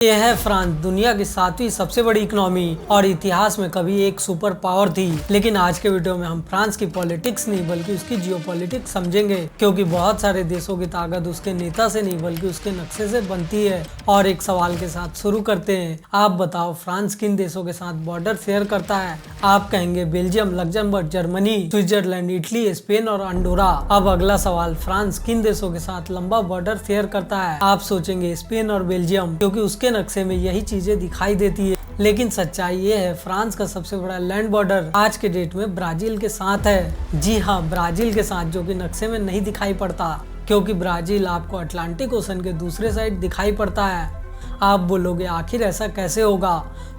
ये है फ्रांस, दुनिया की 7वीं सबसे बड़ी इकोनॉमी और इतिहास में कभी एक सुपर पावर थी। लेकिन आज के वीडियो में हम फ्रांस की पॉलिटिक्स नहीं बल्कि उसकी जियोपॉलिटिक्स समझेंगे, क्योंकि बहुत सारे देशों की ताकत उसके नेता से नहीं बल्कि उसके नक्शे से बनती है। और एक सवाल के साथ शुरू करते हैं। आप बताओ, फ्रांस किन देशों के साथ बॉर्डर शेयर करता है? आप कहेंगे Belgium, Luxembourg, Germany, Switzerland, Italy, Spain और अंडोरा। अब अगला सवाल, फ्रांस किन देशों के साथ लंबा बॉर्डर शेयर करता है? आप सोचेंगे स्पेन और बेल्जियम, क्योंकि उसके नक्शे में यही चीजें दिखाई देती है। लेकिन सच्चाई ये है, फ्रांस का सबसे बड़ा लैंड बॉर्डर आज के डेट में ब्राजील के साथ है। जी हाँ, ब्राजील के साथ, जो कि नक्शे में नहीं दिखाई पड़ता, क्योंकि ब्राजील आपको अटलांटिक ओशन के दूसरे साइड दिखाई पड़ता है। आप बोलोगे आखिर ऐसा कैसे होगा?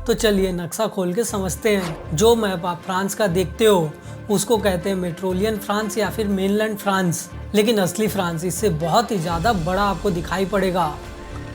तो चलिए नक्शा खोल के समझते हैं। जो मैप आप फ्रांस का देखते हो उसको कहते हैं मेट्रोलियन फ्रांस या फिर मेनलैंड फ्रांस। लेकिन असली फ्रांस इससे बहुत ही ज्यादा बड़ा आपको दिखाई पड़ेगा।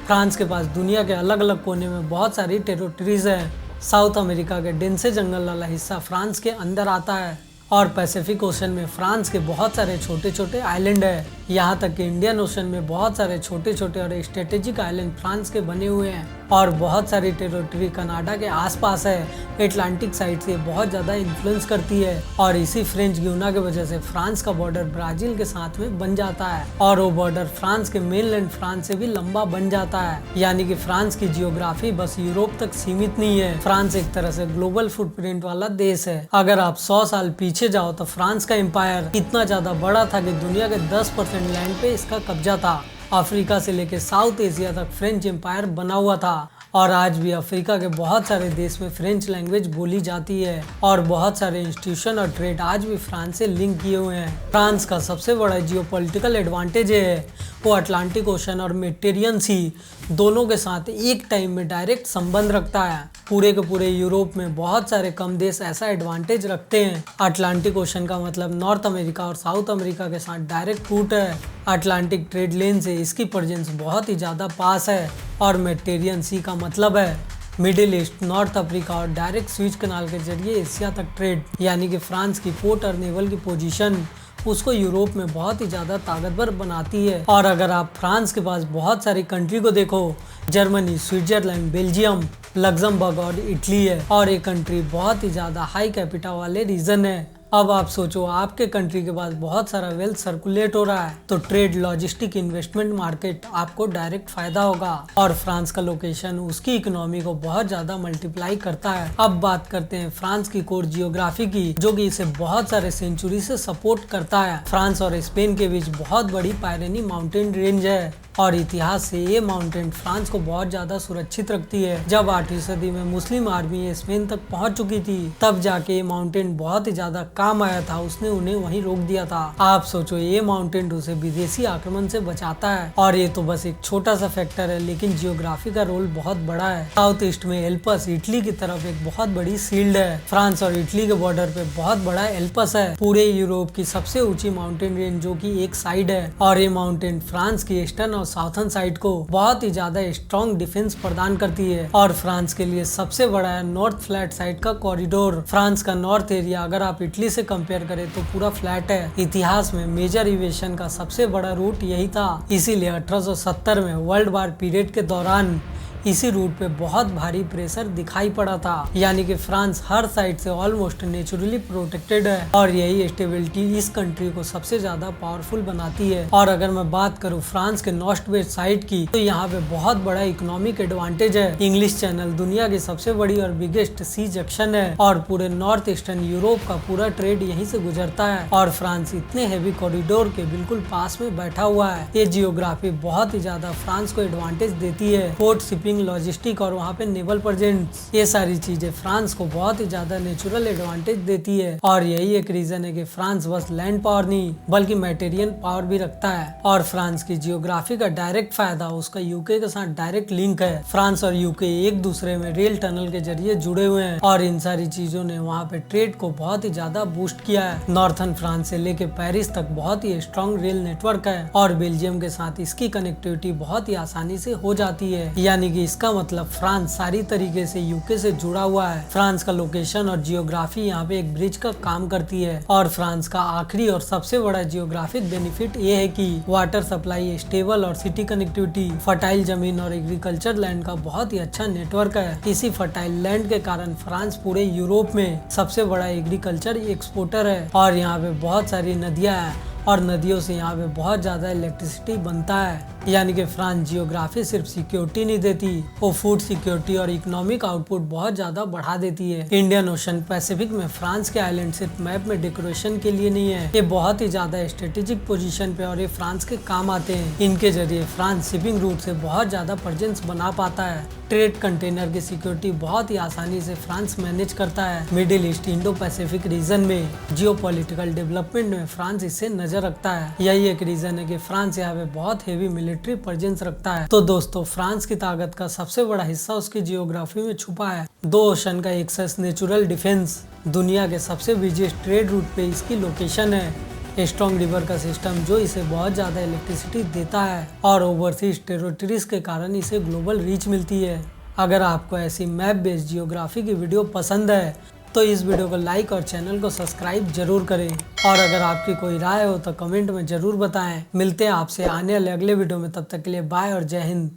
फ्रांस के पास दुनिया के अलग अलग कोने में बहुत सारी टेरिटरीज है। साउथ अमेरिका के डेंसे जंगल वाला हिस्सा फ्रांस के अंदर आता है, और पैसिफिक ओशन में फ्रांस के बहुत सारे छोटे छोटे आइलैंड है। यहाँ तक कि इंडियन ओशन में बहुत सारे छोटे छोटे और स्ट्रेटेजिक आइलैंड फ्रांस के बने हुए हैं, और बहुत सारी टेरिटरी कनाडा के आसपास है। अटलांटिक साइड से बहुत ज्यादा इन्फ्लुएंस करती है, और इसी फ्रेंच गियोना की वजह से फ्रांस का बॉर्डर ब्राजील के साथ में बन जाता है, और वो बॉर्डर फ्रांस के मेनलैंड फ्रांस से भी लंबा बन जाता है। यानी कि फ्रांस की जियोग्राफी बस यूरोप तक सीमित नहीं है। फ्रांस एक तरह से ग्लोबल फुटप्रिंट वाला देश है। अगर आप 100 साल पीछे जाओ तो फ्रांस का एम्पायर इतना ज्यादा बड़ा था कि दुनिया के 10% लैंड पे इसका कब्जा था। अफ्रीका से लेकर साउथ एशिया तक फ्रेंच एम्पायर बना हुआ था, और आज भी अफ्रीका के बहुत सारे देश में फ्रेंच लैंग्वेज बोली जाती है, और बहुत सारे इंस्टीट्यूशन और ट्रेड आज भी फ्रांस से लिंक किए हुए हैं। फ्रांस का सबसे बड़ा जियोपॉलिटिकल एडवांटेज है वो अटलांटिक ओशन और मेडिटेरियन सी दोनों के साथ एक टाइम में डायरेक्ट संबंध रखता है। पूरे के पूरे यूरोप में बहुत सारे कम देश ऐसा एडवांटेज रखते हैं। अटलांटिक ओशन का मतलब नॉर्थ अमेरिका और साउथ अमेरिका के साथ डायरेक्ट रूट है। अटलांटिक ट्रेड लेन से इसकी प्रेजेंस बहुत ही ज़्यादा पास है, और मेडिटेरियन सी का मतलब है मिडिल ईस्ट, नॉर्थ अफ्रीका और डायरेक्ट स्विच कनाल के जरिए एशिया तक ट्रेड। यानी कि फ्रांस की पोर्ट और नेवल की पोजीशन उसको यूरोप में बहुत ही ज़्यादा ताकतवर बनाती है। और अगर आप फ्रांस के पास बहुत सारी कंट्री को देखो, जर्मनी, स्विट्जरलैंड, बेल्जियम, लग्जमबर्ग और इटली है, और ये कंट्री बहुत ही ज़्यादा हाई कैपिटा वाले रीजन है। अब आप सोचो, आपके कंट्री के पास बहुत सारा वेल्थ सर्कुलेट हो रहा है, तो ट्रेड, लॉजिस्टिक, इन्वेस्टमेंट मार्केट आपको डायरेक्ट फायदा होगा, और फ्रांस का लोकेशन उसकी इकोनॉमी को बहुत ज्यादा मल्टीप्लाई करता है। अब बात करते हैं फ्रांस की कोर जियोग्राफी की, जो कि इसे बहुत सारे सेंचुरी से सपोर्ट करता है। फ्रांस और स्पेन के बीच बहुत बड़ी पायरेनी माउंटेन रेंज है, और इतिहास से ये माउंटेन फ्रांस को बहुत ज्यादा सुरक्षित रखती है। जब 8वीं सदी में मुस्लिम आर्मी स्पेन तक पहुंच चुकी थी, तब जाके ये माउंटेन बहुत ही ज्यादा काम आया था, उसने उन्हें वहीं रोक दिया था। आप सोचो, ये माउंटेन उसे विदेशी आक्रमण से बचाता है, और ये तो बस एक छोटा सा फैक्टर है, लेकिन जियोग्राफी का रोल बहुत बड़ा है। साउथ ईस्ट में एल्पस इटली की तरफ एक बहुत बड़ी शील्ड है। फ्रांस और इटली के बॉर्डर पे बहुत बड़ा एल्पस है, पूरे यूरोप की सबसे ऊंची माउंटेन रेंज, जो की एक साइड है, और ये माउंटेन फ्रांस की ईस्टर्न और साउथर्न साइड को बहुत ही ज्यादा स्ट्रॉन्ग डिफेंस प्रदान करती है। और फ्रांस के लिए सबसे बड़ा है नॉर्थ फ्लैट साइड का कॉरिडोर। फ्रांस का नॉर्थ एरिया अगर आप इटली से कंपेयर करें तो पूरा फ्लैट है। इतिहास में मेजर एविएशन का सबसे बड़ा रूट यही था, इसीलिए 1870 में वर्ल्ड वार पीरियड के दौरान इसी रूट पे बहुत भारी प्रेशर दिखाई पड़ा था। यानी कि फ्रांस हर साइड से ऑलमोस्ट नेचुरली प्रोटेक्टेड है, और यही स्टेबिलिटी इस कंट्री को सबसे ज्यादा पावरफुल बनाती है। और अगर मैं बात करूँ फ्रांस के नॉर्थ वेस्ट साइड की, तो यहाँ पे बहुत बड़ा इकोनॉमिक एडवांटेज है। इंग्लिश चैनल दुनिया की सबसे बड़ी और बिगेस्ट सी जंक्शन है, और पूरे नॉर्थ ईस्टर्न यूरोप का पूरा ट्रेड यहीं से गुजरता है, और फ्रांस इतने हैवी कॉरिडोर के बिल्कुल पास में बैठा हुआ है। ये जियोग्राफी बहुत ही ज्यादा फ्रांस को एडवांटेज देती है। पोर्ट, शिपिंग, लॉजिस्टिक और वहाँ पे नेवल प्रेजेंस, ये सारी चीजें फ्रांस को बहुत ही ज्यादा नेचुरल एडवांटेज देती है। और यही एक रीजन है कि फ्रांस बस लैंड पावर नहीं बल्कि मैटेरियल पावर भी रखता है। और फ्रांस की जियोग्राफी का डायरेक्ट फायदा उसका यूके के साथ डायरेक्ट लिंक है। फ्रांस और यूके एक दूसरे में रेल टनल के जरिए जुड़े हुए हैं, और इन सारी चीजों ने वहाँ पे ट्रेड को बहुत ही ज्यादा बूस्ट किया है। नॉर्थन फ्रांस से लेके पेरिस तक बहुत ही स्ट्रॉन्ग रेल नेटवर्क है, और बेल्जियम के साथ इसकी कनेक्टिविटी बहुत ही आसानी से हो जाती है। यानी कि इसका मतलब फ्रांस सारी तरीके से यूके से जुड़ा हुआ है। फ्रांस का लोकेशन और जियोग्राफी यहाँ पे एक ब्रिज का काम करती है। और फ्रांस का आखिरी और सबसे बड़ा जियोग्राफिक बेनिफिट ये है कि वाटर सप्लाई स्टेबल और सिटी कनेक्टिविटी, फर्टाइल जमीन और एग्रीकल्चर लैंड का बहुत ही अच्छा नेटवर्क है। इसी फर्टाइल लैंड के कारण फ्रांस पूरे यूरोप में सबसे बड़ा एग्रीकल्चर एक्सपोर्टर है। और यहाँ पे बहुत सारी नदियां हैं और नदियों से यहाँ पे बहुत ज्यादा इलेक्ट्रिसिटी बनता है। यानी कि फ्रांस जियोग्राफी सिर्फ सिक्योरिटी नहीं देती, वो फूड सिक्योरिटी और इकोनॉमिक आउटपुट बहुत ज्यादा बढ़ा देती है। इंडियन ओशन पैसिफिक में फ्रांस के आइलैंड सिर्फ मैप में डेकोरेशन के लिए नहीं है, ये बहुत ही ज्यादा स्ट्रेटेजिक पोजीशन पे और ये फ्रांस के काम आते हैं। इनके जरिए फ्रांस शिपिंग रूट से बहुत ज्यादा प्रेजेंस बना पाता है। ट्रेड कंटेनर की सिक्योरिटी बहुत ही आसानी से फ्रांस मैनेज करता है। Middle east Indo Pacific region में जियोपॉलिटिकल डेवलपमेंट में फ्रांस इससे नजर रखता है। यही एक रीजन है कि फ्रांस यहाँ पे बहुत हेवी मिलिट्री प्रेजेंस रखता है। तो दोस्तों, फ्रांस की ताकत का सबसे बड़ा हिस्सा उसकी जियोग्राफी में छुपा है। 2 ओशन का एक्सेस, नेचुरल डिफेंस, दुनिया के सबसे बिजिएस्ट ट्रेड रूट पे इसकी लोकेशन है, स्ट्रॉन्ग रिवर का सिस्टम जो इसे बहुत ज्यादा इलेक्ट्रिसिटी देता है, और ओवरसीज टेरिटरीज के कारण इसे ग्लोबल रीच मिलती है। अगर आपको ऐसी मैप बेस्ड जियोग्राफी की वीडियो पसंद है तो इस वीडियो को लाइक और चैनल को सब्सक्राइब जरूर करें। और अगर आपकी कोई राय हो तो कमेंट में जरूर बताएं। मिलते हैं आपसे आने वाले अगले वीडियो में, तब तक के लिए बाय और जय हिंद।